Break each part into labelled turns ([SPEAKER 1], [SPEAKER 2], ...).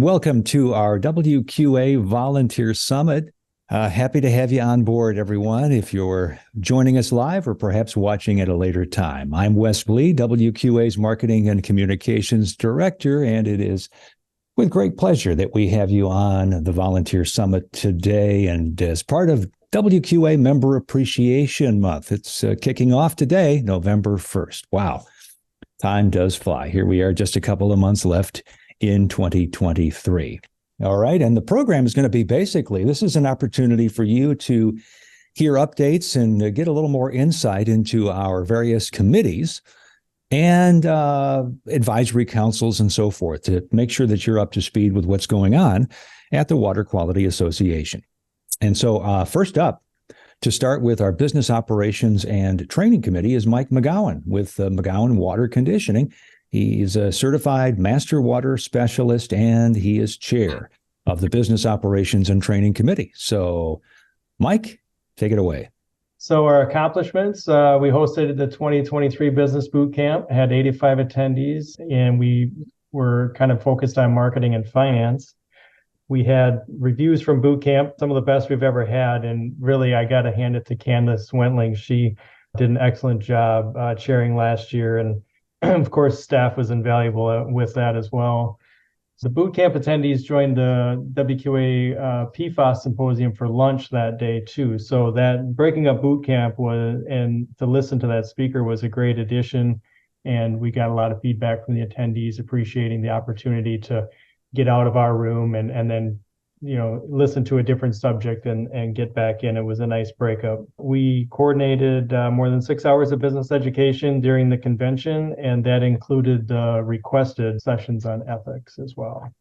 [SPEAKER 1] Welcome to our WQA Volunteer Summit. Happy to have you on board, everyone, if you're joining us live or perhaps watching at a later time. I'm Wes Blee, WQA's Marketing and Communications Director, and it is with great pleasure that we have you on the Volunteer Summit today. And as part of WQA Member Appreciation Month, it's kicking off today, November 1st. Wow, time does fly. Here we are, just a couple of months left in 2023. All right. And the program is going to be basically, this is an opportunity for you to hear updates and get a little more insight into our various committees and advisory councils and so forth to make sure that you're up to speed with what's going on at the Water Quality Association. And so first up, to start with our Business Operations and Training Committee is Mike McGowan with McGowan Water Conditioning. He's a certified master water specialist, and he is chair of the Business Operations and Training Committee. So, Mike, take it away.
[SPEAKER 2] So our accomplishments, we hosted the 2023 Business Boot Camp, had 85 attendees, and we were kind of focused on marketing and finance. We had reviews from boot camp, some of the best we've ever had, and really I got to hand it to Candace Wentling. She did an excellent job chairing last year, and of course, staff was invaluable with that as well. The boot camp attendees joined the WQA PFAS symposium for lunch that day too. So that breaking up boot camp and to listen to that speaker was a great addition. And we got a lot of feedback from the attendees appreciating the opportunity to get out of our room and then listen to a different subject and get back in. It was a nice breakup. We coordinated more than 6 hours of business education during the convention, and that included requested sessions on ethics as well.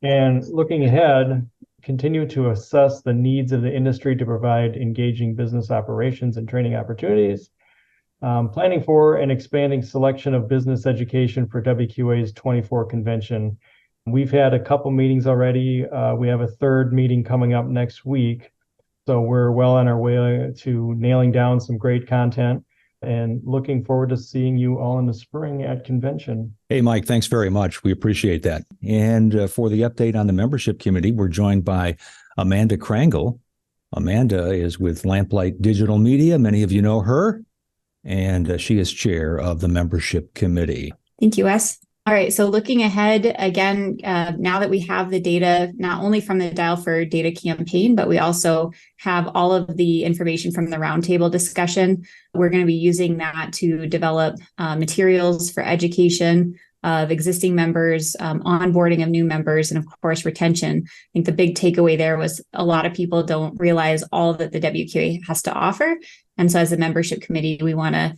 [SPEAKER 2] And looking ahead, continue to assess the needs of the industry to provide engaging business operations and training opportunities. Planning for and expanding selection of business education for WQA's 24 convention. We've had a couple meetings already. We have a third meeting coming up next week. So we're well on our way to nailing down some great content and looking forward to seeing you all in the spring at convention.
[SPEAKER 1] Hey, Mike, thanks very much. We appreciate that. And for the update on the membership committee, we're joined by Amanda Krangle. Amanda is with Lamplight Digital Media. Many of you know her, and she is chair of the membership committee.
[SPEAKER 3] Thank you, Wes. All right, so looking ahead, again, now that we have the data, not only from the Dial for Data campaign, but we also have all of the information from the roundtable discussion. We're going to be using that to develop materials for education of existing members, onboarding of new members, and of course, retention. I think the big takeaway there was a lot of people don't realize all that the WQA has to offer. And so as a membership committee, we want to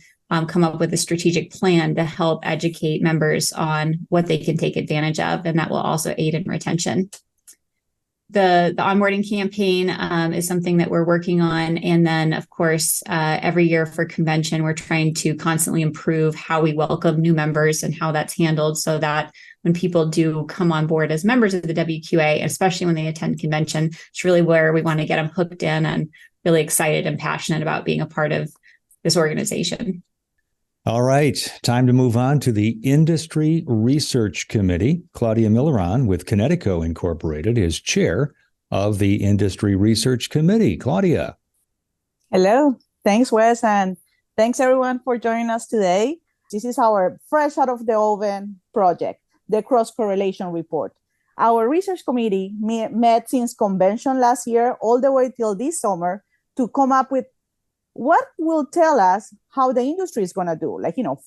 [SPEAKER 3] come up with a strategic plan to help educate members on what they can take advantage of, and that will also aid in retention. The onboarding campaign is something that we're working on, and then of course every year for convention we're trying to constantly improve how we welcome new members and how that's handled, so that when people do come on board as members of the WQA, especially when they attend convention, it's really where we want to get them hooked in and really excited and passionate about being a part of this organization.
[SPEAKER 1] All right, time to move on to the Industry Research Committee. Claudia Milleron with Kinetico Incorporated is chair of the Industry Research Committee. Claudia.
[SPEAKER 4] Hello. Thanks, Wes, and thanks everyone for joining us today. This is our fresh out of the oven project, the cross-correlation report. Our research committee met since convention last year all the way till this summer to come up with what will tell us how the industry is going to do,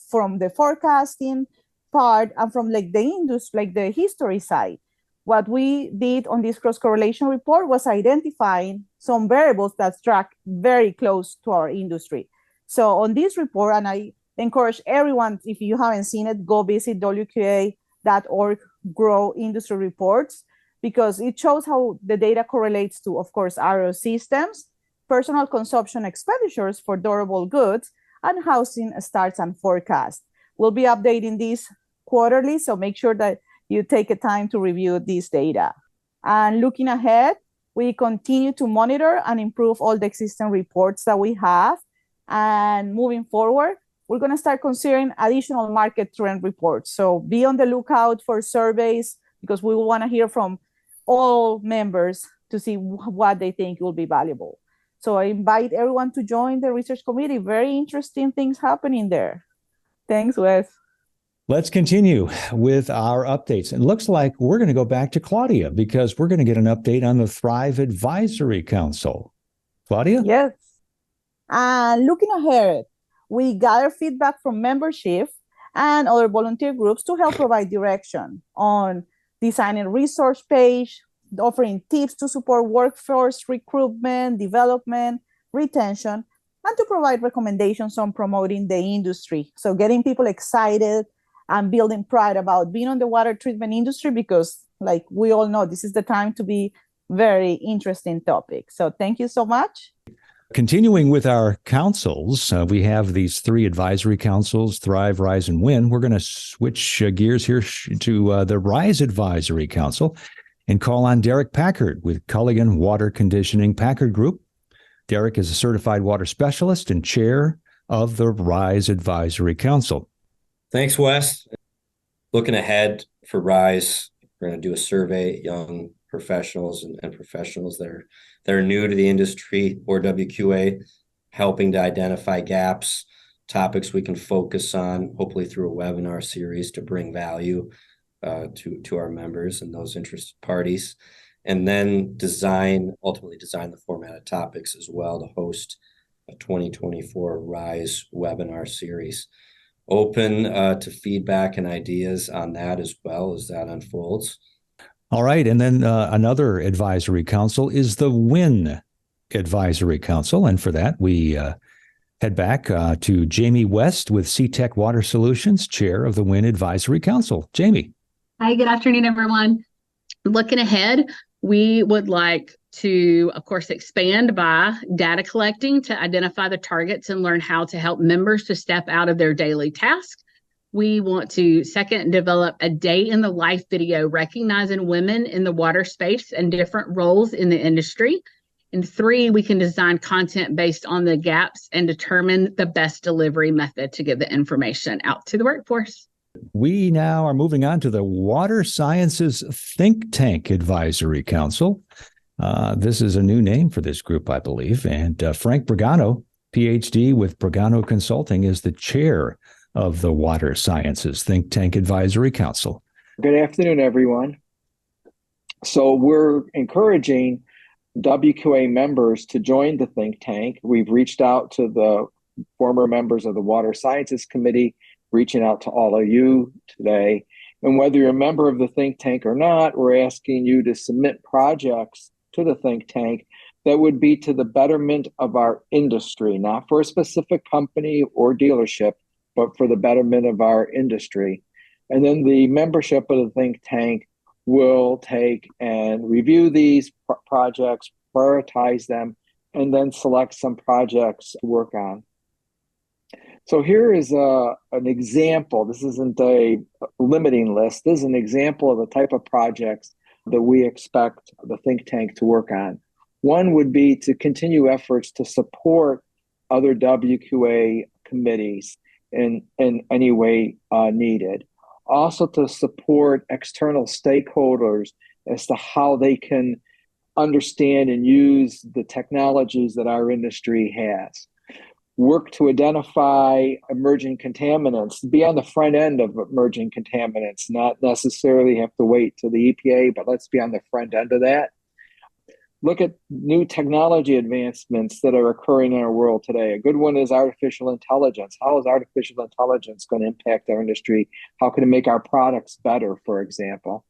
[SPEAKER 4] from the forecasting part and from the industry, the history side. What we did on this cross-correlation report was identifying some variables that track very close to our industry. So on this report, and I encourage everyone, if you haven't seen it, go visit WQA.org Grow Industry Reports, because it shows how the data correlates to, of course, RO systems, personal consumption expenditures for durable goods, and housing starts and forecast. We'll be updating these quarterly, so make sure that you take a time to review this data. And looking ahead, we continue to monitor and improve all the existing reports that we have. And moving forward, we're going to start considering additional market trend reports. So be on the lookout for surveys because we want to hear from all members to see what they think will be valuable. So I invite everyone to join the research committee. Very interesting things happening there. Thanks, Wes.
[SPEAKER 1] Let's continue with our updates. It looks like we're going to go back to Claudia because we're going to get an update on the Thrive Advisory Council. Claudia?
[SPEAKER 4] Yes. And looking ahead, we gather feedback from membership and other volunteer groups to help provide direction on designing resource page, offering tips to support workforce recruitment, development, retention, and to provide recommendations on promoting the industry. So getting people excited and building pride about being on the water treatment industry, because like we all know, this is the time to be very interesting topic. So thank you so much.
[SPEAKER 1] Continuing with our councils, we have these 3 advisory councils, Thrive, Rise, and Win. We're going to switch gears here to the Rise Advisory Council and call on Derek Packard with Culligan Water Conditioning Packard Group. Derek is a certified water specialist and chair of the Rise Advisory Council.
[SPEAKER 5] Thanks, Wes. Looking ahead for Rise, we're going to do a survey at young professionals and professionals that are new to the industry or WQA, helping to identify gaps, topics we can focus on, hopefully through a webinar series to bring value to our members and those interested parties, and then ultimately design the format of topics as well to host a 2024 Rise webinar series. Open to feedback and ideas on that as well as that unfolds.
[SPEAKER 1] All right. And then another advisory council is the WIN Advisory Council. And for that, we head back to Jamie West with CTEC Water Solutions, chair of the WIN Advisory Council. Jamie.
[SPEAKER 6] Hi, good afternoon, everyone. Looking ahead, we would like to, of course, expand by data collecting to identify the targets and learn how to help members to step out of their daily tasks. We want to, second, develop a day in the life video recognizing women in the water space and different roles in the industry. And 3, we can design content based on the gaps and determine the best delivery method to get the information out to the workforce.
[SPEAKER 1] We now are moving on to the Water Sciences Think Tank Advisory Council. This is a new name for this group, I believe. And Frank Bragano, PhD with Bragano Consulting, is the chair of the Water Sciences Think Tank Advisory Council.
[SPEAKER 7] Good afternoon, everyone. So we're encouraging WQA members to join the think tank. We've reached out to the former members of the Water Sciences Committee, reaching out to all of you today. And whether you're a member of the think tank or not, we're asking you to submit projects to the think tank that would be to the betterment of our industry, not for a specific company or dealership, but for the betterment of our industry. And then the membership of the think tank will take and review these projects, prioritize them, and then select some projects to work on. So here is an example. This isn't a limiting list. This is an example of the type of projects that we expect the think tank to work on. One would be to continue efforts to support other WQA committees in any way needed. Also to support external stakeholders as to how they can understand and use the technologies that our industry has. Work to identify emerging contaminants, be on the front end of emerging contaminants, not necessarily have to wait to the EPA, but let's be on the front end of that. Look at new technology advancements that are occurring in our world today. A good one is artificial intelligence. How is artificial intelligence going to impact our industry? How can it make our products better, for example?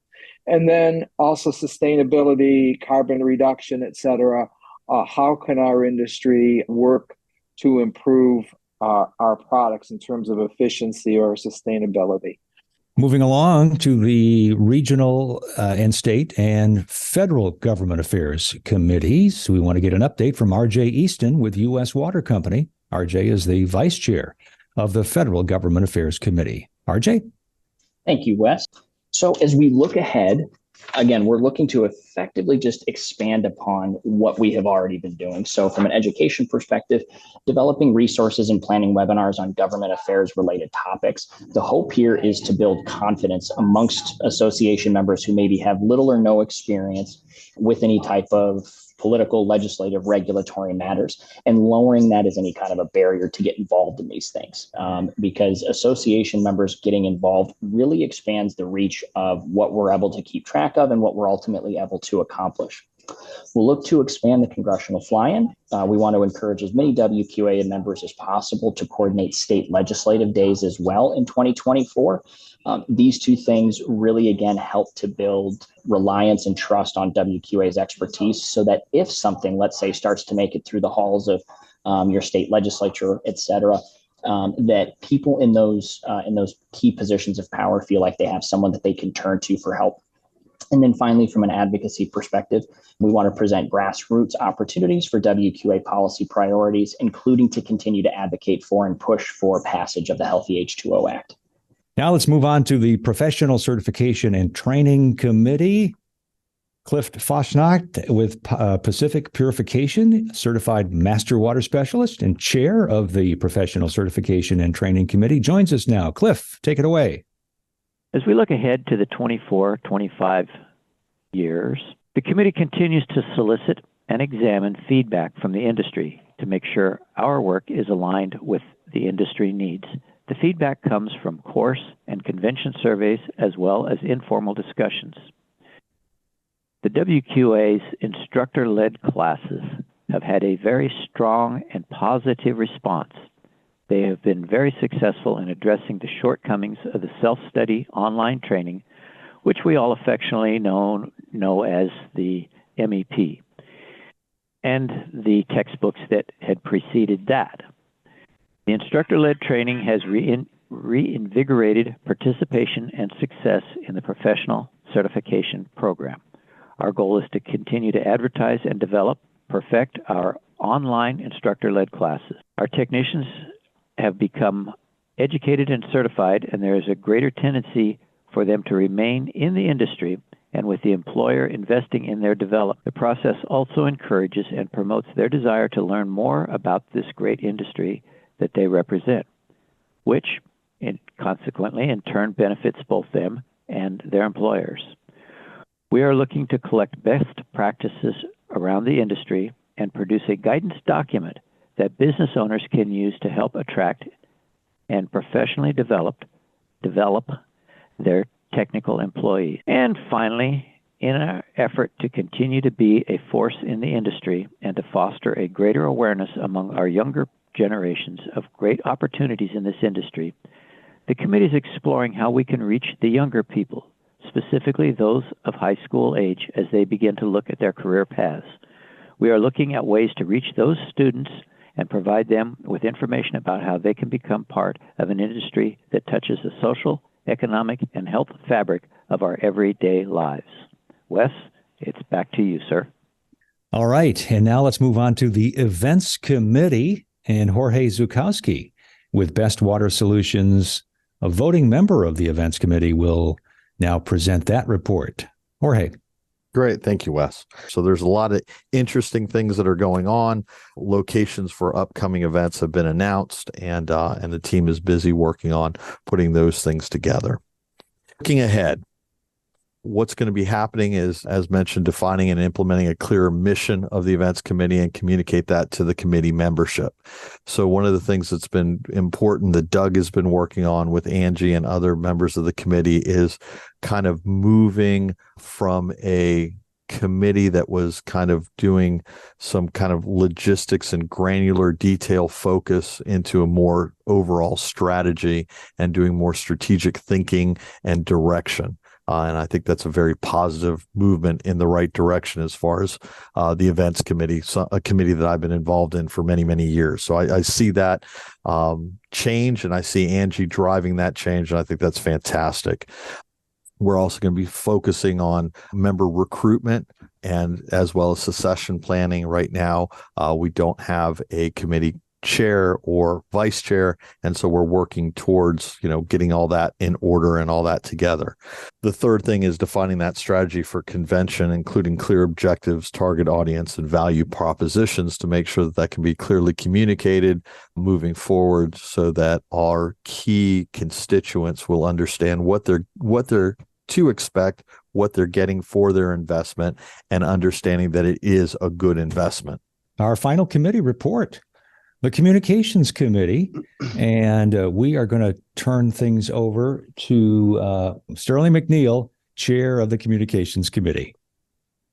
[SPEAKER 7] And then also sustainability, carbon reduction, et cetera. How can our industry work to improve our products in terms of efficiency or sustainability?
[SPEAKER 1] Moving along to the regional and state and federal government affairs committees, we want to get an update from RJ Easton with U.S. Water Company. RJ is the vice chair of the Federal Government Affairs Committee. RJ?
[SPEAKER 8] Thank you, Wes. So as we look ahead again, we're looking to effectively just expand upon what we have already been doing. So from an education perspective, developing resources and planning webinars on government affairs related topics. The hope here is to build confidence amongst association members who maybe have little or no experience with any type of political, legislative, regulatory matters, and lowering that as any kind of a barrier to get involved in these things. Because association members getting involved really expands the reach of what we're able to keep track of and what we're ultimately able to accomplish. We'll look to expand the congressional fly-in. We want to encourage as many WQA members as possible to coordinate state legislative days as well in 2024. These two things really, again, help to build reliance and trust on WQA's expertise so that if something, let's say, starts to make it through the halls of your state legislature, et cetera, that people in those key positions of power feel like they have someone that they can turn to for help. And then finally, from an advocacy perspective, we want to present grassroots opportunities for WQA policy priorities, including to continue to advocate for and push for passage of the Healthy H2O Act.
[SPEAKER 1] Now let's move on to the Professional Certification and Training Committee. Cliff Fosnacht with Pacific Purification, Certified Master Water Specialist and Chair of the Professional Certification and Training Committee, joins us now. Cliff, take it away.
[SPEAKER 9] As we look ahead to the 24-25 years, the committee continues to solicit and examine feedback from the industry to make sure our work is aligned with the industry needs. The feedback comes from course and convention surveys as well as informal discussions. The WQA's instructor-led classes have had a very strong and positive response. They have been very successful in addressing the shortcomings of the self-study online training, which we all affectionately know as the MEP, and the textbooks that had preceded that. The instructor-led training has reinvigorated participation and success in the professional certification program. Our goal is to continue to advertise and perfect our online instructor-led classes. Our technicians have become educated and certified, and there is a greater tendency for them to remain in the industry, and with the employer investing in their development. The process also encourages and promotes their desire to learn more about this great industry that they represent, which consequently in turn benefits both them and their employers. We are looking to collect best practices around the industry and produce a guidance document that business owners can use to help attract and professionally develop their technical employees. And finally, in our effort to continue to be a force in the industry and to foster a greater awareness among our younger generations of great opportunities in this industry, the committee is exploring how we can reach the younger people, specifically those of high school age, as they begin to look at their career paths. We are looking at ways to reach those students and provide them with information about how they can become part of an industry that touches the social, economic, and health fabric of our everyday lives. Wes, it's back to you, sir.
[SPEAKER 1] All right. And now let's move on to the Events Committee and Jorge Zukowski with Best Water Solutions. A voting member of the Events Committee will now present that report. Jorge.
[SPEAKER 10] Great. Thank you, Wes. So there's a lot of interesting things that are going on. Locations for upcoming events have been announced, and the team is busy working on putting those things together. Looking ahead, what's going to be happening is, as mentioned, defining and implementing a clear mission of the events committee and communicate that to the committee membership. So one of the things that's been important that Doug has been working on with Angie and other members of the committee is kind of moving from a committee that was kind of doing some kind of logistics and granular detail focus into a more overall strategy and doing more strategic thinking and direction. And I think that's a very positive movement in the right direction as far as the events committee, a committee that I've been involved in for many, many years. So I see that change, and I see Angie driving that change, and I think that's fantastic. We're also going to be focusing on member recruitment and as well as succession planning. Right now, we don't have a committee chair or vice chair. And so we're working towards, getting all that in order and all that together. The third thing is defining that strategy for convention, including clear objectives, target audience, and value propositions to make sure that that can be clearly communicated moving forward so that our key constituents will understand what they're to expect, what they're getting for their investment, and understanding that it is a good investment.
[SPEAKER 1] Our final committee report, the Communications Committee, and we are going to turn things over to Sterling McNeil, Chair of the Communications Committee.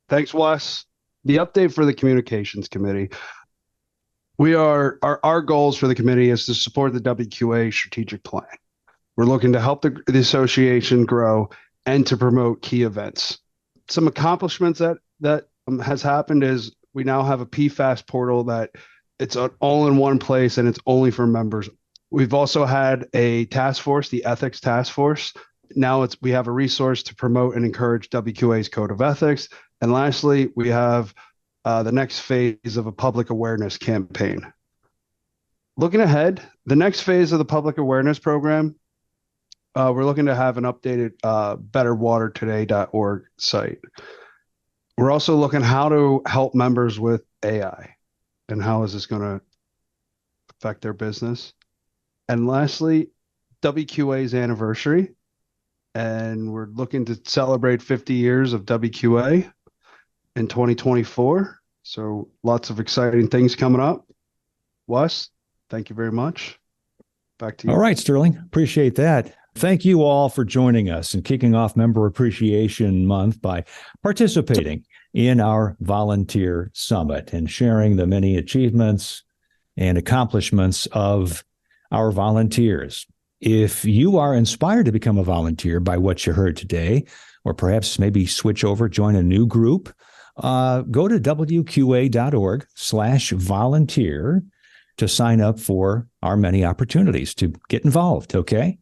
[SPEAKER 11] Thanks, Wes. The update for the Communications Committee. Our goals for the committee is to support the WQA strategic plan. We're looking to help the association grow and to promote key events. Some accomplishments that has happened is we now have a PFAS portal that it's all in one place and it's only for members. We've also had a task force, the Ethics Task Force. Now we have a resource to promote and encourage WQA's Code of Ethics. And lastly, we have the next phase of a public awareness campaign. Looking ahead, the next phase of the public awareness program, we're looking to have an updated betterwatertoday.org site. We're also looking how to help members with AI and how is this going to affect their business. And lastly, WQA's anniversary. And we're looking to celebrate 50 years of WQA in 2024. So lots of exciting things coming up. Wes, thank you very much. Back to you.
[SPEAKER 1] All right, Sterling. Appreciate that. Thank you all for joining us and kicking off Member Appreciation Month by participating in our volunteer summit and sharing the many achievements and accomplishments of our volunteers. If you are inspired to become a volunteer by what you heard today, or perhaps maybe switch over, join a new group, go to wqa.org/volunteer to sign up for our many opportunities to get involved, okay?